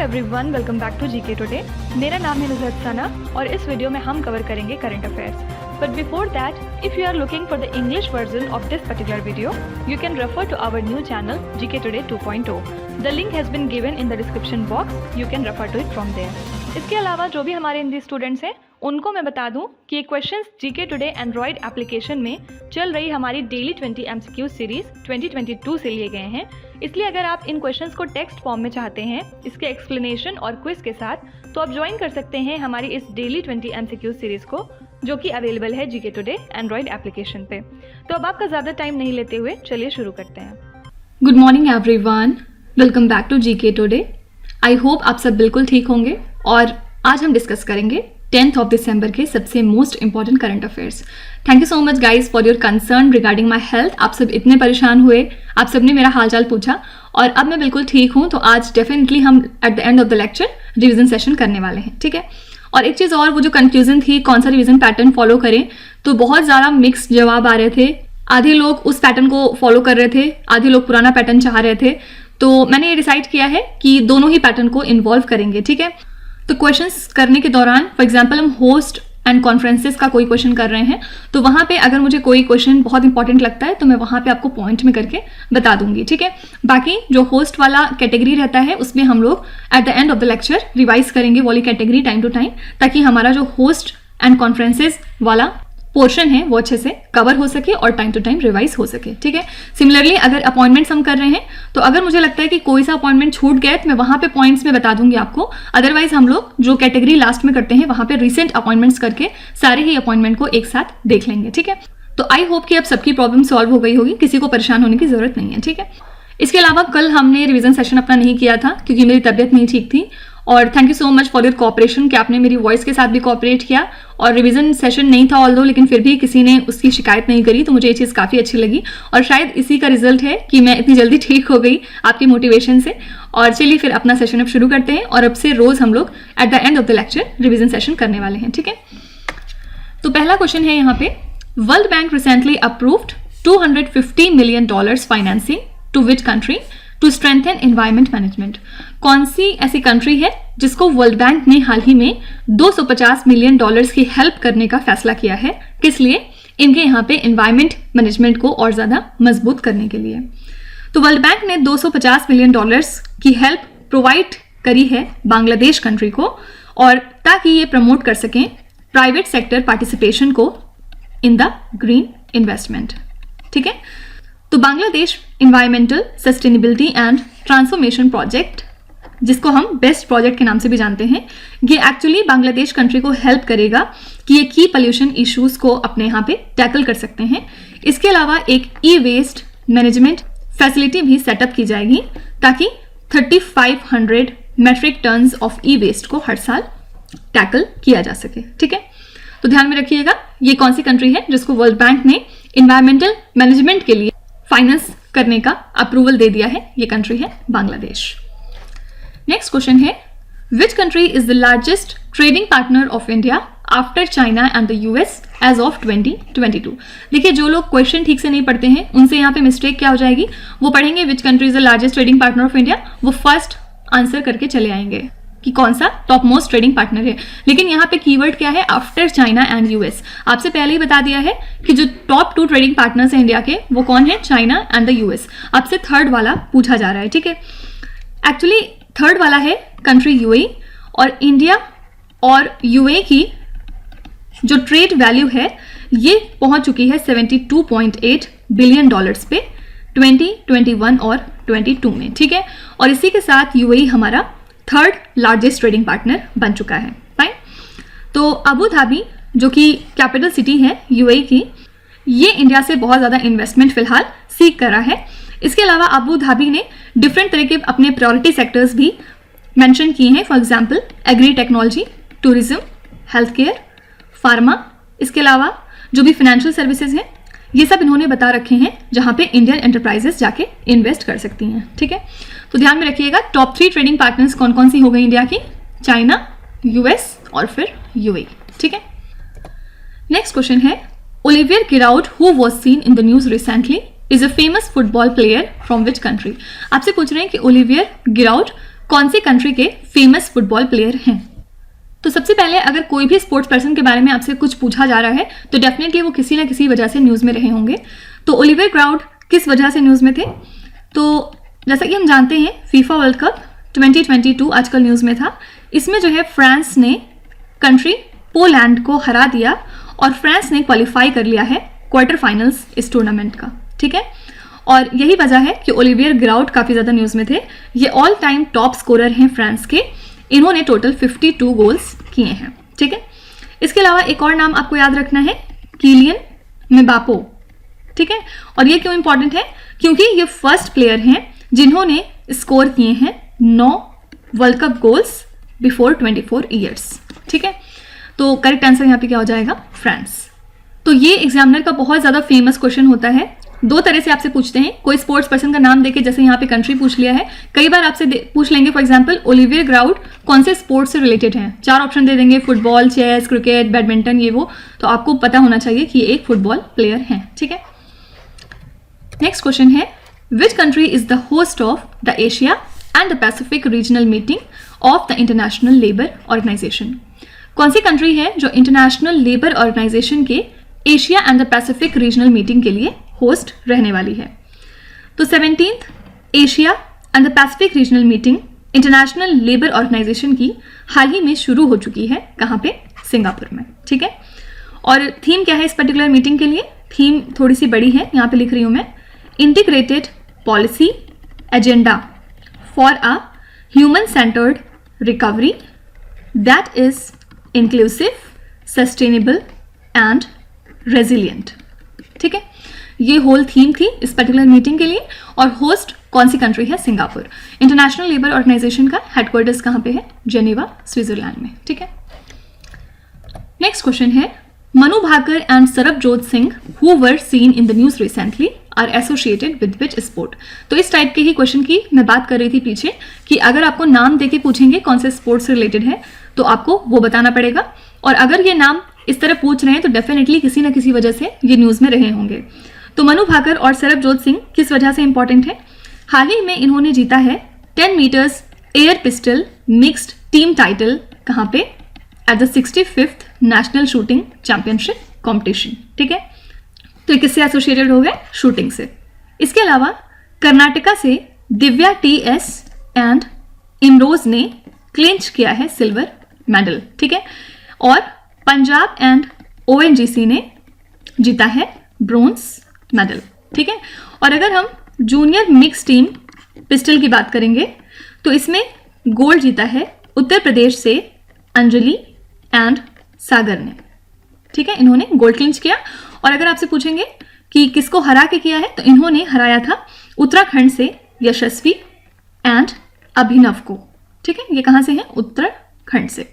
Everyone, welcome back to GK today. मेरा नाम है नुज़रत सना और इस वीडियो में हम कवर करेंगे current affairs. But before that, if you are looking for the English version of this particular video, you can refer to our new channel GK today 2.0। The link has been given in the description box, you can refer to it from there. इसके अलावा जो भी हमारे Hindi students हैं उनको मैं बता दूं कि ये questions GK today Android application में चल रही हमारी डेली 20 MCQ सीरीज 2022 से लिए गए हैं। इसलिए अगर आप इन क्वेश्चंस को टेक्स्ट फॉर्म में चाहते हैं इसके एक्सप्लेनेशन और क्विज के साथ, तो आप ज्वाइन कर सकते हैं हमारी इस डेली 20 MCQ सीरीज को, जो कि अवेलेबल है जीके टुडे एंड्रॉयड एप्लीकेशन पे। तो अब आपका ज़्यादा टाइम नहीं लेते हुए चलिए शुरू करते हैं। Good morning everyone, welcome back to GK today. I hope आप सब बिल्कुल ठीक होंगे और आज हम डिस्कस करेंगे 10th ऑफ दिसंबर के सबसे most important current affairs. Thank you so much guys for your concern regarding my health. आप सब इतने परेशान हुए, आप सब ने मेरा हालचाल पूछा और अब मैं बिल्कुल ठीक हूँ। तो आज डेफिनेटली हम at the end of the lecture revision session करने वाले हैं, ठीक है। और एक चीज़ और, वो जो कंफ्यूजन थी कौन सा रिवीजन पैटर्न फॉलो करें, तो बहुत ज़्यादा मिक्स जवाब आ रहे थे। आधे लोग उस पैटर्न को फॉलो कर रहे थे, आधे लोग पुराना पैटर्न चाह रहे थे। तो मैंने ये डिसाइड किया है कि दोनों ही पैटर्न को इन्वॉल्व करेंगे, ठीक है। तो क्वेश्चंस करने के दौरान फॉर एग्जांपल हम होस्ट एंड कॉन्फ्रेंसेस का कोई क्वेश्चन कर रहे हैं, तो वहाँ पे अगर मुझे कोई क्वेश्चन बहुत इंपॉर्टेंट लगता है तो मैं वहाँ पे आपको पॉइंट में करके बता दूंगी, ठीक है। बाकी जो होस्ट वाला कैटेगरी रहता है उसमें हम लोग at the end of the lecture revise करेंगे वाली कैटेगरी टाइम टू टाइम, ताकि हमारा जो होस्ट एंड कॉन्फ्रेंसेस वाला पोर्शन है वो अच्छे से कवर हो सके और टाइम टू टाइम रिवाइज हो सके, ठीक है। सिमिलरली अगर अपॉइंटमेंट्स हम कर रहे हैं तो अगर मुझे लगता है कि कोई सा अपॉइंटमेंट छूट गया तो मैं वहाँ पे पॉइंट्स में बता दूंगी आपको। अदरवाइज हम लोग जो कैटेगरी लास्ट में करते हैं वहाँ पे रिसेंट अपॉइंटमेंट्स करके सारे ही अपॉइंटमेंट को एक साथ देख लेंगे, ठीक है। तो आई होप कि अब सबकी प्रॉब्लम सॉल्व हो गई होगी, किसी को परेशान होने की जरूरत नहीं है, ठीक है। इसके अलावा कल हमने रिविजन सेशन अपना नहीं किया था क्योंकि मेरी तबीयत नहीं ठीक थी, और thank you so much for your cooperation कि आपने मेरी वॉइस के साथ भी कोऑपरेट किया। और रिवीजन सेशन नहीं था ऑल्दो, लेकिन फिर भी किसी ने उसकी शिकायत नहीं करी, तो मुझे ये चीज़ काफ़ी अच्छी लगी और शायद इसी का रिजल्ट है कि मैं इतनी जल्दी ठीक हो गई आपकी मोटिवेशन से। और चलिए फिर अपना सेशन अब शुरू करते हैं और अब से रोज़ हम लोग at the end of the lecture revision session करने वाले हैं, ठीक है। तो पहला क्वेश्चन है यहाँ पे, World Bank recently approved $250 million financing to which country to strengthen environment management. कौन सी ऐसी कंट्री है जिसको वर्ल्ड बैंक ने हाल ही में $250 मिलियन की हेल्प करने का फैसला किया है? किस लिए? इनके यहाँ पे एनवायरमेंट मैनेजमेंट को और ज़्यादा मजबूत करने के लिए। तो वर्ल्ड बैंक ने $250 मिलियन की हेल्प प्रोवाइड करी है बांग्लादेश कंट्री को, और ताकि ये प्रमोट कर सकें प्राइवेट सेक्टर पार्टिसिपेशन को इन द ग्रीन इन्वेस्टमेंट, ठीक है। तो Bangladesh environmental sustainability and transformation project, जिसको हम बेस्ट प्रोजेक्ट के नाम से भी जानते हैं, ये एक्चुअली बांग्लादेश कंट्री को हेल्प करेगा कि ये की पोल्यूशन इश्यूज को अपने यहाँ पे टैकल कर सकते हैं। इसके अलावा एक ई वेस्ट मैनेजमेंट फैसिलिटी भी सेटअप की जाएगी ताकि 3500 metric tonnes of e waste को हर साल टैकल किया जा सके, ठीक है। तो ध्यान में रखिएगा ये कौन सी कंट्री है जिसको वर्ल्ड बैंक ने इन्वायरमेंटल मैनेजमेंट के लिए फाइनेंस करने का अप्रूवल दे दिया है। ये कंट्री है बांग्लादेश। नेक्स्ट क्वेश्चन है, which country is the largest trading partner of India after China and the US as of 2022। देखिए, जो लोग क्वेश्चन ठीक से नहीं पढ़ते हैं उनसे यहाँ पे मिस्टेक क्या हो जाएगी, वो पढ़ेंगे विच country is the largest trading partner of India, वो फर्स्ट आंसर करके चले आएंगे कि कौन सा टॉप मोस्ट ट्रेडिंग पार्टनर है। लेकिन यहाँ पे कीवर्ड क्या है, आफ्टर चाइना एंड यूएस। आपसे पहले ही बता दिया है कि जो टॉप 2 ट्रेडिंग पार्टनर्स हैं इंडिया के वो कौन है, चाइना एंड द यूएस। आपसे थर्ड वाला पूछा जा रहा है, ठीक है। एक्चुअली थर्ड वाला है कंट्री यूएई, और इंडिया और यूएई की जो ट्रेड वैल्यू है ये पहुंच चुकी है $72.8 बिलियन पे 2021 और 22 में, ठीक है। और इसी के साथ यूएई हमारा थर्ड लार्जेस्ट ट्रेडिंग पार्टनर बन चुका है, फाइन। तो अबू धाबी जो कि कैपिटल सिटी है यूएई की, ये इंडिया से बहुत ज़्यादा इन्वेस्टमेंट फिलहाल सीख कर रहा है। इसके अलावा अबू धाबी ने डिफरेंट तरह के अपने प्रायोरिटी सेक्टर्स भी मेंशन किए हैं, for example agri technology, tourism, health care, pharma. इसके अलावा जो भी फाइनेंशियल सर्विसेज हैं ये सब इन्होंने बता रखे हैं जहाँ पे इंडियन एंटरप्राइजेस जाके इन्वेस्ट कर सकती हैं, ठीक है। तो ध्यान में रखिएगा टॉप 3 ट्रेडिंग पार्टनर्स कौन कौन सी हो गई इंडिया की, चाइना, यूएस और फिर यूएई। ठीक है, नेक्स्ट क्वेश्चन है Olivier Giroud who was seen in the news recently is a famous football player from which country. आपसे पूछ रहे हैं कि ओलिवियर गिराउड कौन सी कंट्री के फेमस फुटबॉल प्लेयर हैं। तो सबसे पहले अगर कोई भी स्पोर्ट्स पर्सन के बारे में आपसे कुछ पूछा जा रहा है तो डेफिनेटली वो किसी ना किसी वजह से न्यूज़ में रहे होंगे। तो ओलिवियर गिराउड किस वजह से न्यूज़ में थे? तो जैसा कि हम जानते हैं फीफा वर्ल्ड कप 2022 आजकल न्यूज़ में था। इसमें जो है फ्रांस ने कंट्री पोलैंड को हरा दिया और फ्रांस ने क्वालिफाई कर लिया है क्वार्टर फाइनल्स इस टूर्नामेंट का। ठीक है, और यही वजह है कि ओलिवियर गिराउड काफ़ी ज़्यादा न्यूज़ में थे। ये ऑल टाइम टॉप स्कोरर हैं फ्रांस के, इन्होंने टोटल 52 गोल्स किए हैं। ठीक है, इसके अलावा एक और नाम आपको याद रखना है, किलियन म्बाप्पे। ठीक है, और ये क्यों इंपॉर्टेंट है? क्योंकि ये फर्स्ट प्लेयर हैं जिन्होंने स्कोर किए हैं 9 world cup goals before 24 years. ठीक है, तो करेक्ट आंसर यहाँ पे क्या हो जाएगा? फ्रांस। तो ये एग्जामिनर का बहुत ज़्यादा फेमस क्वेश्चन होता है। दो तरह से आपसे पूछते हैं, कोई स्पोर्ट्स पर्सन का नाम देके, जैसे यहाँ पे कंट्री पूछ लिया है, कई बार आपसे पूछ लेंगे फॉर एग्जांपल ओलिवियर गिराउड कौन से स्पोर्ट्स से रिलेटेड हैं। 4 ऑप्शन दे देंगे, फुटबॉल, चेस, क्रिकेट, बैडमिंटन, ये वो। तो आपको पता होना चाहिए कि ये एक फुटबॉल प्लेयर हैं। ठीक है, नेक्स्ट क्वेश्चन है which country is the host of the Asia and the Pacific regional meeting of the International Labour Organization. कौन सी कंट्री है जो इंटरनेशनल लेबर ऑर्गेनाइजेशन के Asia and the Pacific regional meeting के लिए होस्ट रहने वाली है? तो 17th Asia and the Pacific regional meeting International Labour Organization की हाल ही में शुरू हो चुकी है। कहाँ पे? सिंगापुर में। ठीक है, और थीम क्या है इस पर्टिकुलर मीटिंग के लिए? थीम थोड़ी सी बड़ी है, यहाँ पे लिख रही हूँ मैं, integrated policy agenda for a human centred recovery that is inclusive, sustainable and resilient. ठीक है, ये होल थीम थी इस पर्टिकुलर मीटिंग के लिए। और होस्ट कौन सी कंट्री है? सिंगापुर। इंटरनेशनल लेबर ऑर्गेनाइजेशन का हेडक्वार्टर्स कहाँ पे है? जेनेवा, स्विट्जरलैंड में। ठीक है, नेक्स्ट क्वेश्चन है Manu Bhaker and Sarabjot Singh who were seen in the news recently are associated with which sport. तो इस टाइप के ही क्वेश्चन की मैं बात कर रही थी पीछे, कि अगर आपको नाम देके पूछेंगे कौन से स्पोर्ट्स से रिलेटेड है तो आपको वो बताना पड़ेगा। और अगर ये नाम इस तरह पूछ रहे हैं तो डेफिनेटली किसी ना किसी वजह से ये न्यूज़ में रहे होंगे। तो मनु भाकर और सरबजोत सिंह किस वजह से इंपॉर्टेंट है? हाल ही में इन्होंने जीता है 10 metres air pistol mixed team title. कहाँ पे? At the 65th national shooting championship competition. ठीक है, तो ये किससे एसोसिएटेड हो गए? शूटिंग से। इसके अलावा कर्नाटका से दिव्या TS एंड इमरोज ने क्लिंच किया है सिल्वर मेडल। ठीक है, और पंजाब एंड ONGC ने जीता है ब्रोंज मेडल। ठीक है, और अगर हम जूनियर मिक्स टीम पिस्टल की बात करेंगे तो इसमें गोल्ड जीता है उत्तर प्रदेश से अंजलि एंड सागर ने। ठीक है, इन्होंने गोल्ड क्लिंच किया। और अगर आपसे पूछेंगे कि किसको हरा के किया है तो इन्होंने हराया था उत्तराखंड से यशस्वी एंड अभिनव को। ठीक है, ये कहाँ से हैं? उत्तराखंड से।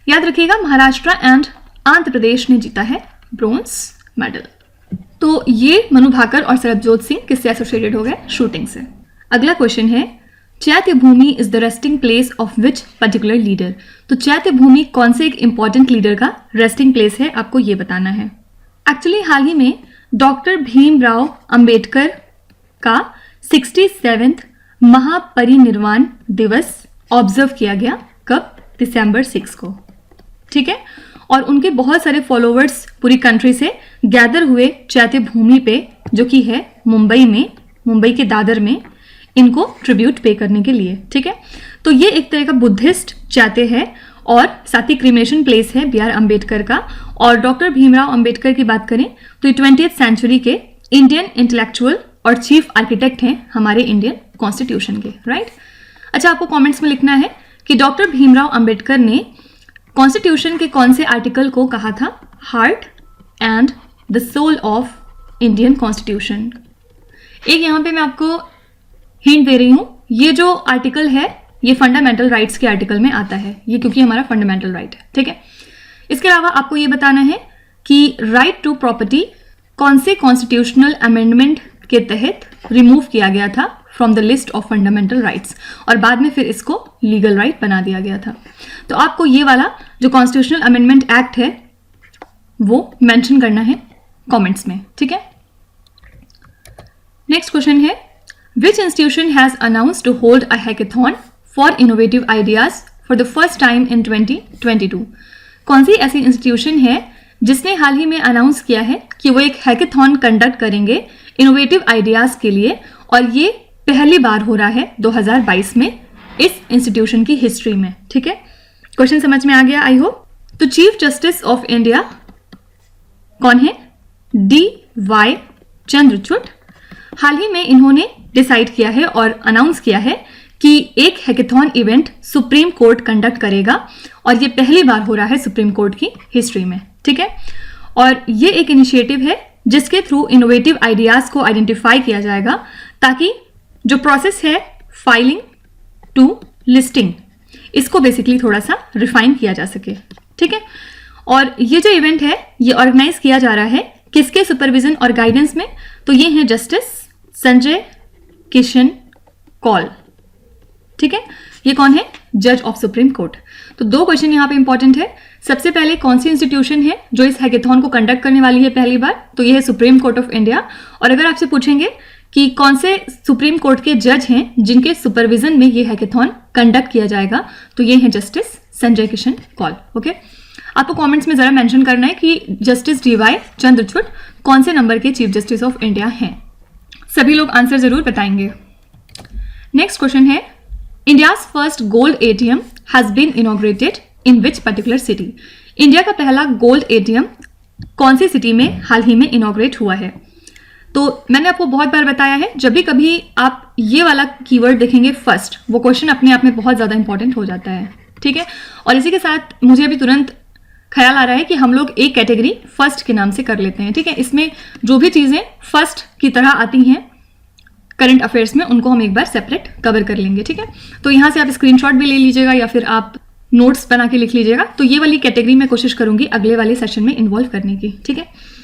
याद रखिएगा महाराष्ट्र एंड आंध्र प्रदेश ने जीता है ब्रोंज मेडल। तो ये मनु भाकर और सरबजोत सिंह किससे एसोसिएटेड हो गए? शूटिंग से। अगला क्वेश्चन है Chaitya Bhoomi is the resting place of which particular leader. तो चैत्य भूमि कौन से एक इंपॉर्टेंट लीडर का रेस्टिंग प्लेस है, आपको ये बताना है। एक्चुअली हाल ही में डॉक्टर भीमराव अंबेडकर का 67th महापरिनिर्वाण दिवस ऑब्जर्व किया गया। कब? दिसंबर 6 को। ठीक है, और उनके बहुत सारे फॉलोअर्स पूरी कंट्री से गैदर हुए चैत्य भूमि पे, जो कि है मुंबई में, मुंबई के दादर में, इनको ट्रिब्यूट पे करने के लिए। ठीक है, तो ये एक तरह का बुद्धिस्ट चैत्य है और साथ ही क्रिमेशन प्लेस है BR अम्बेडकर का। और डॉक्टर भीमराव अंबेडकर की बात करें तो ये 20th सेंचुरी के इंडियन इंटेलेक्चुअल और चीफ आर्किटेक्ट हैं हमारे इंडियन कॉन्स्टिट्यूशन के। राइट, अच्छा, आपको कॉमेंट्स में लिखना है कि डॉक्टर भीमराव अंबेडकर ने कॉन्स्टिट्यूशन के कौन से आर्टिकल को कहा था heart and the soul of Indian constitution. एक यहाँ पे मैं आपको हिंट दे रही हूँ, ये जो आर्टिकल है ये फंडामेंटल राइट्स के आर्टिकल में आता है, ये क्योंकि हमारा फंडामेंटल राइट है। ठीक है, इसके अलावा आपको ये बताना है कि राइट टू प्रॉपर्टी कौन से कॉन्स्टिट्यूशनल अमेंडमेंट के तहत रिमूव किया गया था from the list of fundamental rights, और बाद में फिर इसको लीगल राइट बना दिया गया था। तो आपको ये वाला जो कॉन्स्टिट्यूशनल अमेंडमेंट एक्ट है वो मेंशन करना है कमेंट्स में, ठीक है। नेक्स्ट क्वेश्चन है, which institution has announced to hold a hackathon for innovative ideas for the first time in 2022? कौन सी ऐसी इंस्टीट्यूशन है जिसने हाल ही में अनाउंस किया है कि वो एक हैकेथॉन कंडक्ट करेंगे इनोवेटिव आइडियाज के लिए, और ये पहली बार हो रहा है 2022 में इस इंस्टीट्यूशन की हिस्ट्री में, ठीक है। क्वेश्चन समझ में आ गया आई होप। तो चीफ जस्टिस ऑफ इंडिया कौन है? DY चंद्रचूड़। हाल ही में इन्होंने डिसाइड किया है और अनाउंस किया है कि एक hackathon event supreme court conduct करेगा, और ये पहली बार हो रहा है सुप्रीम कोर्ट की हिस्ट्री में, ठीक है। और ये एक इनिशिएटिव है जिसके थ्रू इनोवेटिव आइडियाज को आइडेंटिफाई किया जाएगा, ताकि जो प्रोसेस है फाइलिंग टू लिस्टिंग, इसको बेसिकली थोड़ा सा रिफाइन किया जा सके, ठीक है। और ये जो इवेंट है ये ऑर्गेनाइज किया जा रहा है किसके सुपरविजन और गाइडेंस में? तो ये है जस्टिस संजय किशन कौल, ठीक है। ये कौन है? जज ऑफ सुप्रीम कोर्ट। तो दो क्वेश्चन यहाँ पे इंपॉर्टेंट है। सबसे पहले कौन सी इंस्टीट्यूशन है जो इस हैकेथॉन को कंडक्ट करने वाली है पहली बार? तो ये है सुप्रीम कोर्ट ऑफ इंडिया। और अगर आपसे पूछेंगे कि कौन से सुप्रीम कोर्ट के जज हैं जिनके सुपरविजन में ये हैकेथॉन कंडक्ट किया जाएगा, तो ये है जस्टिस संजय किशन कौल, ओके। आपको कमेंट्स में जरा मेंशन करना है कि जस्टिस DY चंद्रचूड़ कौन से नंबर के चीफ जस्टिस ऑफ इंडिया हैं। सभी लोग आंसर जरूर बताएंगे। नेक्स्ट क्वेश्चन है, India's first gold ATM has been inaugurated in which particular city? India का पहला गोल्ड ATM कौन सी सिटी में हाल ही में इनॉग्रेट हुआ है? तो मैंने आपको बहुत बार बताया है, जब भी कभी आप ये वाला कीवर्ड देखेंगे फर्स्ट, वो क्वेश्चन अपने आप में बहुत ज़्यादा इंपॉर्टेंट हो जाता है, ठीक है। और इसी के साथ मुझे अभी तुरंत ख्याल आ रहा है कि हम लोग एक कैटेगरी फर्स्ट के नाम से कर लेते हैं, ठीक है। इसमें जो भी चीज़ें फर्स्ट की तरह आती हैं करंट अफेयर्स में, उनको हम एक बार सेपरेट कवर कर लेंगे, ठीक है। तो यहाँ से आप स्क्रीनशॉट भी ले लीजिएगा या फिर आप नोट्स बना के लिख लीजिएगा। तो ये वाली कैटेगरी मैं कोशिश करूंगी अगले वाले सेशन में इन्वॉल्व करने की, ठीक है।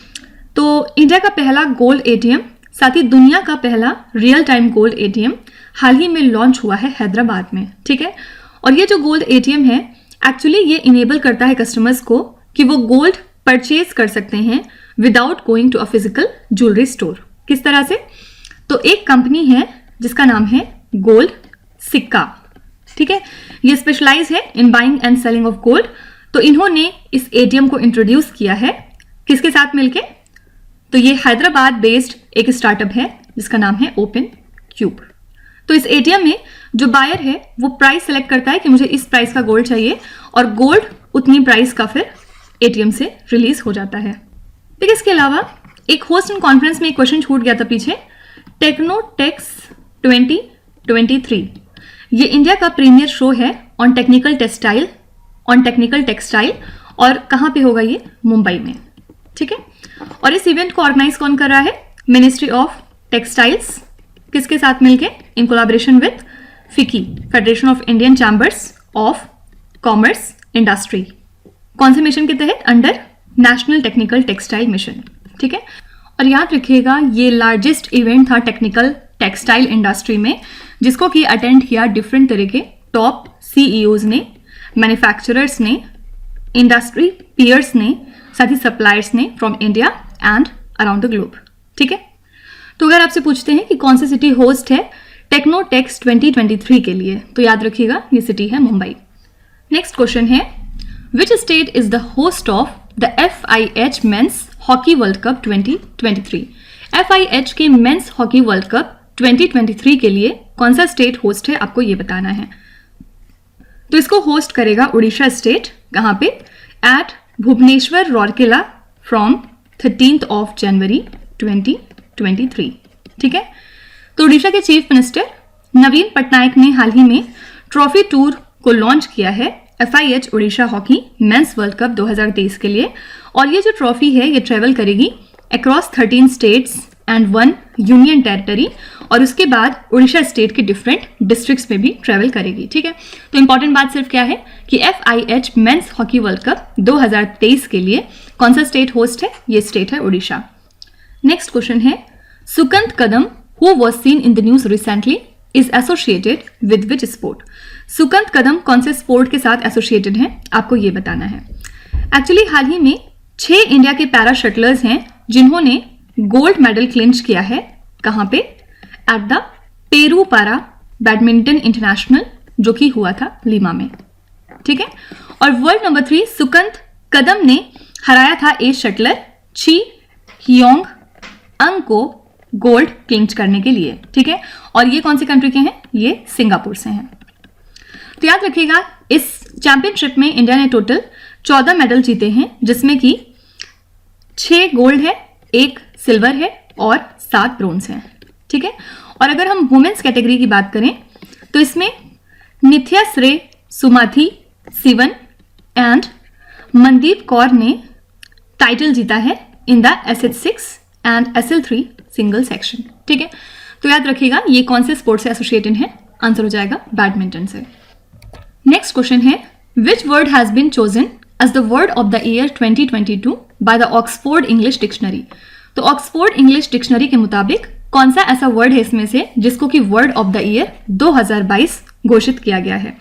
तो इंडिया का पहला गोल्ड ATM, साथ ही दुनिया का पहला रियल टाइम गोल्ड ATM हाल ही में लॉन्च हुआ है हैदराबाद में, ठीक है। और ये जो गोल्ड ATM है एक्चुअली ये इनेबल करता है कस्टमर्स को कि वो गोल्ड परचेज कर सकते हैं without going to a physical jewellery store. किस तरह से? तो एक कंपनी है जिसका नाम है गोल्ड सिक्का, ठीक है। ये स्पेशलाइज है in buying and selling of gold. तो इन्होंने इस ATM को इंट्रोड्यूस किया है किसके साथ मिलके? तो ये हैदराबाद बेस्ड एक स्टार्टअप है जिसका नाम है ओपन क्यूब। तो इस ATM में जो बायर है वो प्राइस सेलेक्ट करता है कि मुझे इस प्राइस का गोल्ड चाहिए, और गोल्ड उतनी प्राइस का फिर ATM से रिलीज हो जाता है। फिर इसके अलावा एक होस्ट एंड कॉन्फ्रेंस में एक क्वेश्चन छूट गया था पीछे, टेक्नोटेक्स 2023, ये इंडिया का प्रीमियर शो है ऑन टेक्निकल टेक्सटाइल, और कहाँ पे होगा ये? मुंबई में, ठीक है। और इस इवेंट को ऑर्गेनाइज कौन कर रहा है? मिनिस्ट्री ऑफ टेक्सटाइल्स, किसके साथ मिलके? In collaboration with FICCI, federation of Indian chambers of commerce industry. कौन से मिशन के तहत? Under national technical textile mission, ठीक है। और याद रखिएगा ये लार्जेस्ट इवेंट था टेक्निकल टेक्सटाइल इंडस्ट्री में, जिसको कि अटेंड किया डिफरेंट तरह के टॉप CEOs ने, मैन्युफैक्चरर्स ने, इंडस्ट्री पीयर्स ने, साथ ही सप्लायर्स ने from India and around the globe, ठीक है। तो अगर आपसे पूछते हैं कि कौन सी सिटी होस्ट है टेक्नोटेक्स 2023 के लिए, तो याद रखिएगा ये सिटी है मुंबई। नेक्स्ट क्वेश्चन है, which state is the host of the FIH men's hockey world cup 2023? FIH के मेंस हॉकी वर्ल्ड कप 2023 के लिए कौन सा स्टेट होस्ट है, आपको ये बताना है। तो इसको होस्ट करेगा उड़ीसा स्टेट। कहाँ पे? एट भुवनेश्वर रौरकेला फ्रॉम 13 जनवरी 2023, ठीक है। तो उड़ीसा के चीफ मिनिस्टर नवीन पटनायक ने हाल ही में ट्रॉफी टूर को लॉन्च किया है FIH Orissa hockey mains world cup 2023 के लिए। और ये जो ट्रॉफी है ये ट्रेवल करेगी across 13 states and 1 union territory, और उसके बाद उड़ीसा स्टेट के डिफरेंट डिस्ट्रिक्ट्स में भी ट्रेवल करेगी, ठीक है। तो इंपॉर्टेंट बात सिर्फ क्या है कि FIH men's hockey world cup 2023 के लिए कौन सा स्टेट होस्ट है? ये स्टेट है उड़ीसा। नेक्स्ट क्वेश्चन है, सुकंत कदम who who was seen in the news recently is associated with which sport? Sukant Kadam कौन से स्पोर्ट के साथ एसोसिएटेड हैं, आपको ये बताना है। एक्चुअली हाल ही में 6 इंडिया के पैरा शटलर्स हैं जिन्होंने गोल्ड मेडल क्लिंच किया है। कहाँ पे? At the Peru para badminton international, जो कि हुआ था लीमा में, ठीक है। और वर्ल्ड नंबर 3 सुकंत कदम ने हराया था एज शटलर ची हियोंग अंग को गोल्ड क्लिंच करने के लिए, ठीक है। और ये कौन सी कंट्री के हैं? ये सिंगापुर से हैं। तो याद रखिएगा, इस चैंपियनशिप में इंडिया ने टोटल 14 मेडल जीते हैं, जिसमें कि 6 गोल्ड है, 1 सिल्वर है और 7 ब्रोंज है, ठीक है। और अगर हम वुमेन्स कैटेगरी की बात करें तो इसमें निथ्या श्रे सुमाथी सिवन एंड मनदीप कौर ने टाइटल जीता है in the SH6 and SL3 single section, ठीक है। तो याद रखिएगा ये कौन से स्पोर्ट से एसोसिएटेड है, आंसर हो जाएगा बैडमिंटन से। नेक्स्ट क्वेश्चन है, which word has been chosen as the word of the year 2022 by the Oxford English Dictionary. तो ऑक्सफोर्ड इंग्लिश डिक्शनरी के मुताबिक कौन सा ऐसा वर्ड है इसमें से जिसको कि वर्ड ऑफ द ईयर 2022 घोषित किया गया है।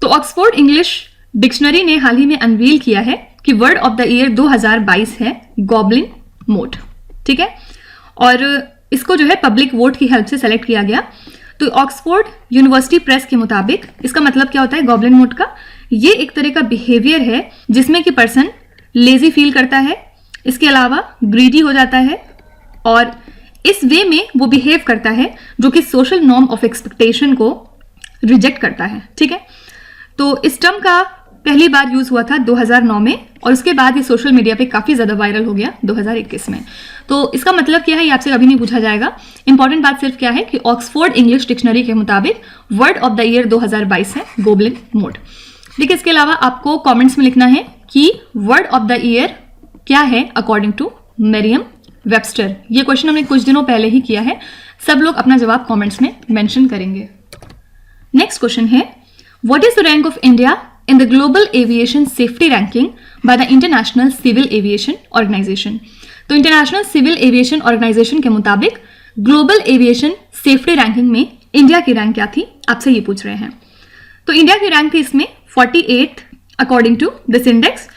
तो ऑक्सफोर्ड इंग्लिश डिक्शनरी ने हाल ही में अनवील किया है कि वर्ड ऑफ द ईयर 2022 है गॉब्लिन मोट, ठीक है। और इसको जो है पब्लिक वोट की हेल्प से सेलेक्ट किया गया। तो ऑक्सफोर्ड यूनिवर्सिटी प्रेस के मुताबिक इसका मतलब क्या होता है गॉब्लिन मोट का? ये एक तरह का बिहेवियर है जिसमें कि पर्सन लेजी फील करता है, इसके अलावा ग्रीडी हो जाता है और इस वे में वो बिहेव करता है जो कि सोशल नॉर्म ऑफ एक्सपेक्टेशन को रिजेक्ट करता है, ठीक है। तो इस टर्म का पहली बार यूज हुआ था 2009 में और उसके बाद ये सोशल मीडिया पे काफी ज्यादा वायरल हो गया 2021 में। तो इसका मतलब क्या है ये आपसे कभी नहीं पूछा जाएगा। इंपॉर्टेंट बात सिर्फ क्या है कि ऑक्सफोर्ड इंग्लिश डिक्शनरी के मुताबिक वर्ड ऑफ द ईयर 2022 है गॉब्लिन मोट। देखिए इसके अलावा आपको कमेंट्स में लिखना है कि वर्ड ऑफ द ईयर क्या है अकॉर्डिंग टू मरियम वेबस्टर। ये क्वेश्चन हमने कुछ दिनों पहले ही किया है, सब लोग अपना जवाब कमेंट्स में मेंशन करेंगे। नेक्स्ट क्वेश्चन है, what is the rank of India in the global aviation safety ranking by the International Civil Aviation Organization। तो इंटरनेशनल सिविल एविएशन ऑर्गेनाइजेशन के मुताबिक ग्लोबल एविएशन सेफ्टी रैंकिंग में इंडिया की rank क्या थी, आपसे ये पूछ रहे हैं। तो इंडिया की रैंक थी इसमें 48 अकॉर्डिंग टू दिस इंडेक्स।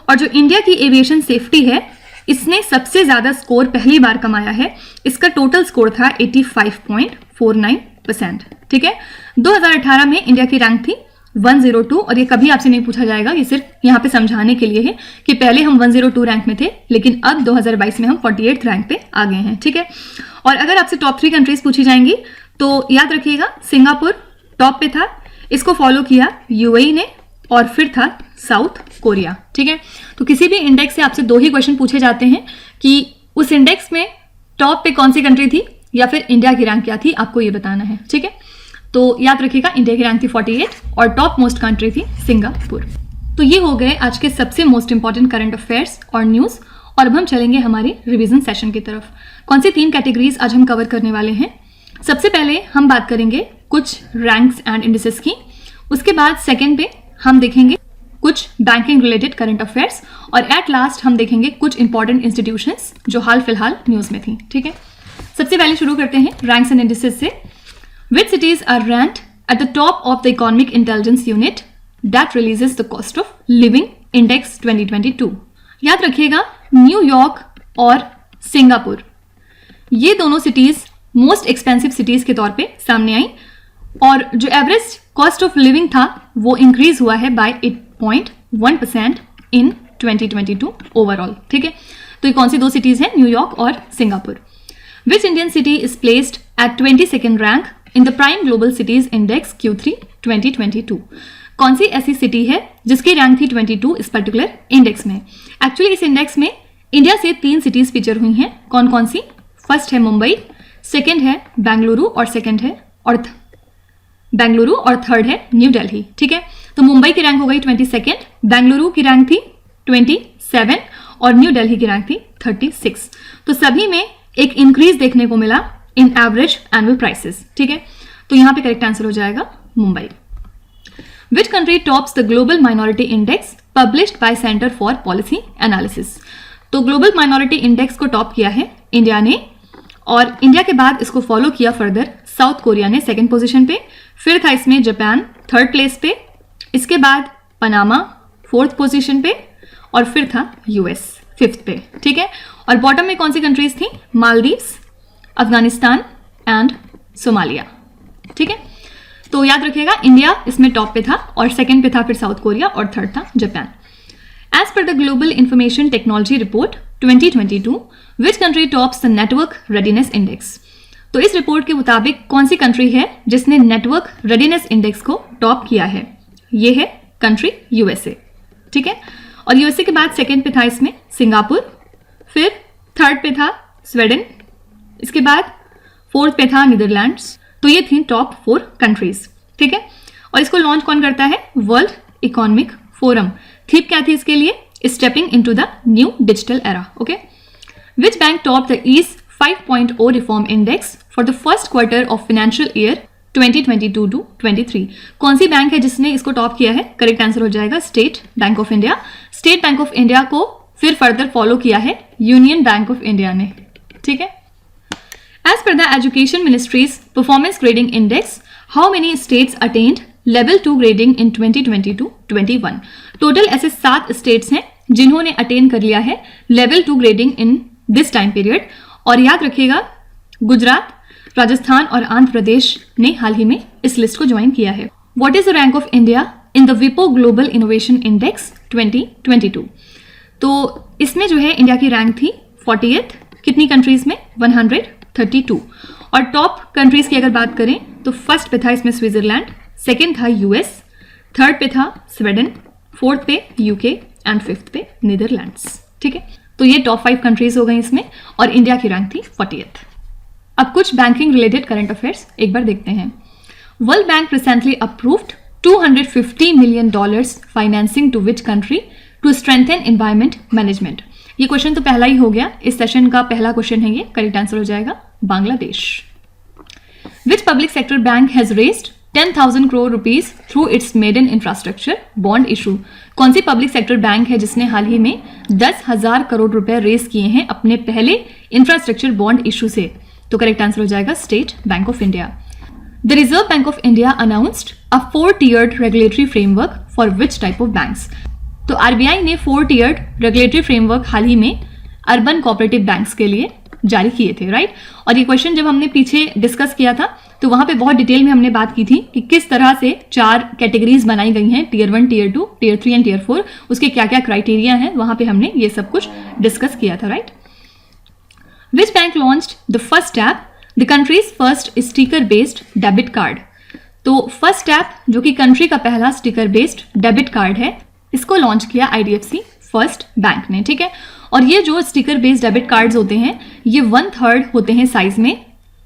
और जो इंडिया की एविएशन सेफ्टी है इसने सबसे ज्यादा स्कोर पहली बार कमाया है, इसका टोटल स्कोर था 85.49%, ठीक है। 2018 में इंडिया की रैंक थी 102 और ये कभी आपसे नहीं पूछा जाएगा, ये सिर्फ यहाँ पे समझाने के लिए है कि पहले हम 102 रैंक में थे लेकिन अब 2022 में हम 48 रैंक पे आ गए हैं, ठीक है। और अगर आपसे टॉप 3 कंट्रीज पूछी जाएंगी तो याद रखिएगा सिंगापुर टॉप पे था, इसको फॉलो किया यूएई ने और फिर था साउथ कोरिया, ठीक है। तो किसी भी इंडेक्स से आपसे 2 ही क्वेश्चन पूछे जाते हैं कि उस इंडेक्स में टॉप पे कौन सी कंट्री थी या फिर इंडिया की रैंक क्या थी, आपको ये बताना है, ठीक है। तो याद रखिएगा इंडिया की रैंक थी 48 और टॉप मोस्ट कंट्री थी सिंगापुर। तो ये हो गए आज के सबसे मोस्ट इंपॉर्टेंट करंट अफेयर्स और न्यूज़। और अब हम चलेंगे हमारे रिवीजन सेशन की तरफ। कौन सी 3 कैटेगरीज आज हम कवर करने वाले हैं? सबसे पहले हम बात करेंगे कुछ रैंक्स एंड इंडिसेस की, उसके बाद सेकेंड पे हम देखेंगे कुछ बैंकिंग रिलेटेड करंट अफेयर्स और एट लास्ट हम देखेंगे कुछ इंपॉर्टेंट इंस्टीट्यूशंस जो हाल फिलहाल न्यूज़ में थी, ठीक है। सबसे पहले शुरू करते हैं रैंक्स एंड इंडिसेस से। Which cities are ranked at the top of the Economic Intelligence Unit that releases the Cost of Living Index 2022? याद रखिएगा न्यूयॉर्क और सिंगापुर ये दोनों सिटीज मोस्ट एक्सपेंसिव सिटीज के तौर पे सामने आई और जो एवरेज कॉस्ट ऑफ लिविंग था वो इंक्रीज हुआ है बाय 8.1% इन 2022 ओवरऑल, ठीक है। तो ये कौन सी 2 सिटीज हैं, न्यूयॉर्क और Singapore. Which Indian city is placed at 22nd rank in the Prime Global Cities Index Q3 2022? कौन सी ऐसी सिटी है जिसकी रैंक थी 22 इस पर्टिकुलर इंडेक्स में? एक्चुअली इस इंडेक्स में इंडिया से 3 सिटीज फीचर हुई हैं। कौन कौन सी? फर्स्ट है मुंबई, सेकंड है बेंगलुरु और बेंगलुरु और थर्ड है न्यू दिल्ली, ठीक है। तो मुंबई की रैंक हो गई 22nd, बेंगलुरु की रैंक थी 27 और न्यू दिल्ली की रैंक थी 36। तो सभी में एक इंक्रीज देखने को मिला इन एवरेज एनुअल प्राइसेस, ठीक है। तो यहां पे करेक्ट आंसर हो जाएगा मुंबई। विच country tops the global minority index published by centre for policy analysis? तो ग्लोबल माइनॉरिटी इंडेक्स को टॉप किया है इंडिया ने और इंडिया के बाद इसको फॉलो किया फर्दर साउथ कोरिया ने सेकंड पोजीशन पे, फिर था इसमें जापान थर्ड प्लेस पे, इसके बाद पनामा फोर्थ पोजीशन पे और फिर था यूएस फिफ्थ पे, ठीक है। और बॉटम में कौन सी कंट्रीज थी? मालदीव्स, अफगानिस्तान एंड सोमालिया, ठीक है। तो याद रखिएगा इंडिया इसमें टॉप पे था और सेकंड पे था फिर साउथ कोरिया और थर्ड था Japan. As per the global information technology report 2022, which country tops the network readiness index? तो इस रिपोर्ट के मुताबिक कौन सी कंट्री है जिसने नेटवर्क रेडीनेस इंडेक्स को टॉप किया है? ये है कंट्री यूएसए, ठीक है। और यूएसए के बाद सेकंड पे था इसमें सिंगापुर, फिर थर्ड पे था स्वीडन, इसके बाद फोर्थ पे था नीदरलैंड्स। तो ये थी टॉप 4 कंट्रीज, ठीक है। और इसको लॉन्च कौन करता है? World economic forum. थीम क्या थी इसके लिए? Stepping into the new digital era, okay. Which bank top the ease 5.0 reform index for the first quarter of financial year 2022 to 23? कौन सी बैंक है जिसने इसको टॉप किया है? करेक्ट आंसर हो जाएगा state bank of India. State bank of India को फिर फर्दर फॉलो किया है यूनियन बैंक ऑफ इंडिया ने, ठीक है। As per the Education Ministry's Performance Grading Index, how many states attained Level 2 grading in 2022-21? Total ऐसे 7 स्टेट्स हैं जिन्होंने अटेन कर लिया है Level 2 grading in this time period। और याद रखिएगा गुजरात, राजस्थान और आंध्र प्रदेश ने हाल ही में इस लिस्ट को ज्वाइन किया है। What is the rank of India in the WIPO Global Innovation Index 2022? तो इसमें जो है इंडिया की रैंक थी 40th, कितनी कंट्रीज में? 132। और टॉप कंट्रीज की अगर बात करें तो फर्स्ट पे था इसमें स्विट्जरलैंड, सेकंड था यूएस, थर्ड पे था स्वीडन, फोर्थ पे यूके एंड फिफ्थ पे नीदरलैंड्स, ठीक है। तो ये टॉप 5 कंट्रीज हो गई इसमें और इंडिया की रैंक थी 40th। अब कुछ बैंकिंग रिलेटेड करंट अफेयर्स एक बार देखते हैं। World Bank recently approved $250 million financing to which country to strengthen environment management? ये क्वेश्चन तो पहला ही हो गया, इस सेशन का पहला क्वेश्चन है ये। करेक्ट आंसर हो जाएगा Bangladesh. Which public sector bank has raised 10,000 crore rupees through its maiden infrastructure bond issue? कौन सी पब्लिक सेक्टर बैंक है जिसने हाल ही में 10,000 करोड़ रुपए रेज किए हैं अपने पहले इंफ्रास्ट्रक्चर बॉन्ड इशू से? तो करेक्ट आंसर हो जाएगा state bank of India. The reserve bank of India announced a 4-tiered regulatory framework for which type of banks? तो आरबीआई ने 4-tiered रेगुलेटरी फ्रेमवर्क हाल ही में अर्बन कोऑपरेटिव बैंक्स के लिए जारी किए थे, राइट। और ये क्वेश्चन जब हमने पीछे डिस्कस किया था तो वहां पे बहुत डिटेल में हमने बात की थी कि किस तरह से 4 कैटेगरीज बनाई गई हैं, tier 1, tier 2, tier 3 and tier 4, उसके क्या क्या क्राइटेरिया हैं, वहां पे हमने ये सब कुछ डिस्कस किया था, right. Which bank launched the first app, the countries first sticker based debit card? तो फर्स्ट ऐप जो कि कंट्री का पहला स्टिकर बेस्ड डेबिट कार्ड है, इसको लॉन्च किया आईडीएफसी फर्स्ट बैंक ने, ठीक है। और ये जो स्टिकर बेस्ड डेबिट कार्ड्स होते हैं ये 1/3 होते हैं साइज में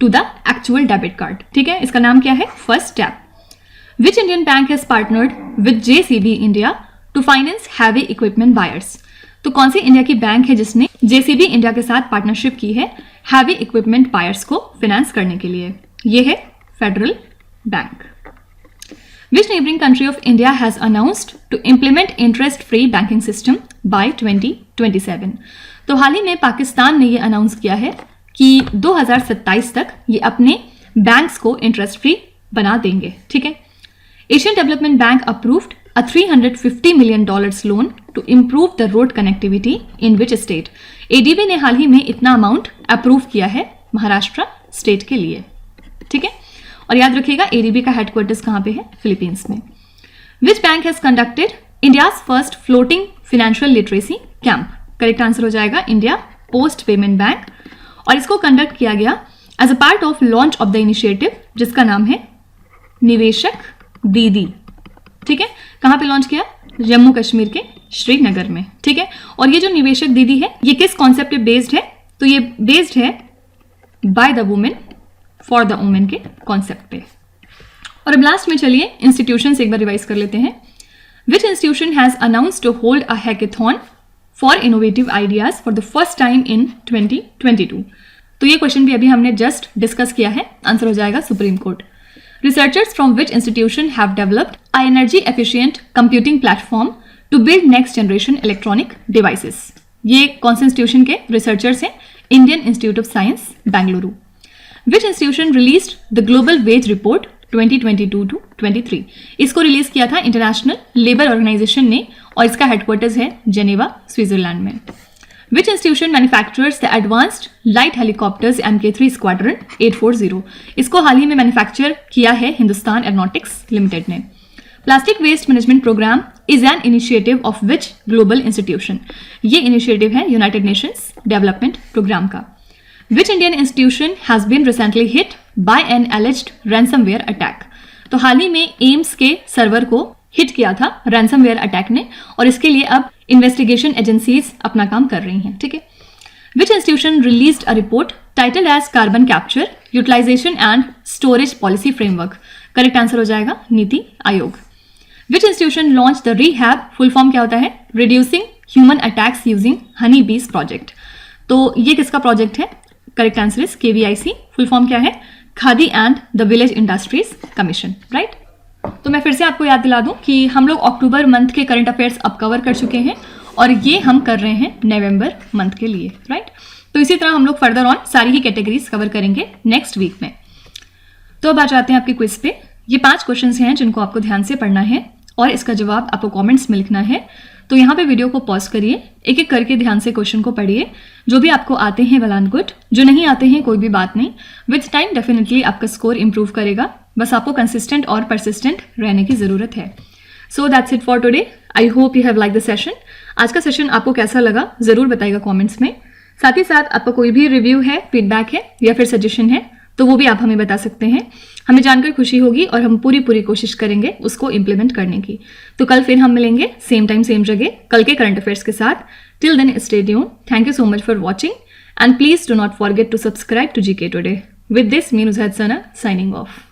to the actual debit card, ठीक है। इसका नाम क्या है? First tap. Which Indian bank has partnered with JCB India to finance heavy equipment buyers? तो कौन सी इंडिया की बैंक है जिसने जेसीबी इंडिया के साथ पार्टनरशिप की है हैवी इक्विपमेंट बायर्स को फाइनेंस करने के लिए? ये है federal bank. Which neighboring country of India has announced to implement interest-free banking system by 2027? तो हाल ही में पाकिस्तान ने ये अनाउंस किया है कि 2027 तक ये अपने बैंक्स को इंटरेस्ट फ्री बना देंगे, ठीक है। Asian development bank approved a $350 million loan to improve the road connectivity in which state? ADB ने हाल ही में इतना अमाउंट अप्रूव किया है महाराष्ट्र स्टेट के लिए, ठीक है। और याद रखिएगा एडीबी का हेडक्वार्टर्स कहाँ पे है? फिलीपींस में। Which bank has conducted India's first floating financial literacy camp? Correct answer हो जाएगा इंडिया पोस्ट पेमेंट बैंक। और इसको कंडक्ट किया गया as a part of launch of the initiative जिसका नाम है निवेशक दीदी, ठीक है। कहाँ पे लॉन्च किया? जम्मू कश्मीर के श्रीनगर में, ठीक है। और ये जो निवेशक दीदी है ये किस कॉन्सेप्ट पे बेस्ड है? तो ये बेस्ड है by the women for the women के कॉन्सेप्ट पे। और अब लास्ट में चलिए इंस्टीट्यूशन से एक बार रिवाइज कर लेते हैं। Which institution has announced to hold a hackathon for innovative ideas for the first time in 2022? तो ये क्वेश्चन भी अभी हमने जस्ट डिस्कस किया है, आंसर हो जाएगा supreme court. Researchers from which institution have developed an energy efficient computing platform to build next generation electronic devices? ये कौन से इंस्टीट्यूशन के रिसर्चर्स हैं? Indian Institute of Science, Bangalore. Which institution released the Global Wage Report 2022-23? इसको release किया था international Labour organisation ने और इसका हेडक्वार्टर्स है जेनेवा, स्विट्जरलैंड में. Which institution manufactures the advanced light helicopters MK3 Squadron 840? इसको हाल ही में मैन्युफैक्चर किया है हिंदुस्तान एरोनॉटिक्स लिमिटेड ने. Plastic waste management programme is an initiative of which global institution? ये इनिशिएटिव है यूनाइटेड नेशंस डेवलपमेंट प्रोग्राम का. Which Indian institution has been recently hit by an alleged ransomware attack? तो हाल ही में AIIMS के server को hit किया था रैंसमवेयर अटैक ने और इसके लिए अब इन्वेस्टिगेशन एजेंसीज अपना काम कर रही हैं. ठीक है. Which institution released a report titled as carbon capture utilisation and storage policy framework? Correct answer हो जाएगा NITI Aayog. Which institution launch the rehab, full form क्या होता है? Reducing human attacks using honey bees project. तो ये किसका प्रोजेक्ट है? Correct answer is KVIC. Full form क्या है? Khadi and the village industries commission. Right. तो मैं फिर से आपको याद दिला दूं कि हम लोग अक्टूबर मंथ के करंट अफेयर्स अब कवर कर चुके हैं और ये हम कर रहे हैं नवंबर मंथ के लिए. राइट. तो इसी तरह हम लोग फर्दर ऑन सारी ही कैटेगरीज कवर करेंगे नेक्स्ट वीक में. तो अब आ जाते हैं आपके क्विज पे. ये 5 क्वेश्चंस हैं जिनको आपको ध्यान से पढ़ना है और इसका जवाब आपको कमेंट्स में लिखना है. तो यहाँ पे वीडियो को पॉज करिए, एक एक करके ध्यान से क्वेश्चन को पढ़िए. जो भी आपको आते हैं वेल एंड गुड, जो नहीं आते हैं कोई भी बात नहीं. विथ टाइम डेफिनेटली आपका स्कोर इंप्रूव करेगा. बस आपको कंसिस्टेंट और परसिस्टेंट रहने की जरूरत है. So that's it for today. I hope you have like the session. आज का सेशन आपको कैसा लगा जरूर बताइएगा कॉमेंट्स में. साथ ही साथ आपका कोई भी रिव्यू है, फीडबैक है या फिर सजेशन है तो वो भी आप हमें बता सकते हैं. हमें जानकर खुशी होगी और हम पूरी कोशिश करेंगे उसको इम्प्लीमेंट करने की. तो कल फिर हम मिलेंगे सेम टाइम सेम जगह कल के करंट अफेयर्स के साथ. Till then stay tuned. Thank you so much for watching and please do not forget to subscribe to GK Today. With this, me Nuzhat Sana signing off.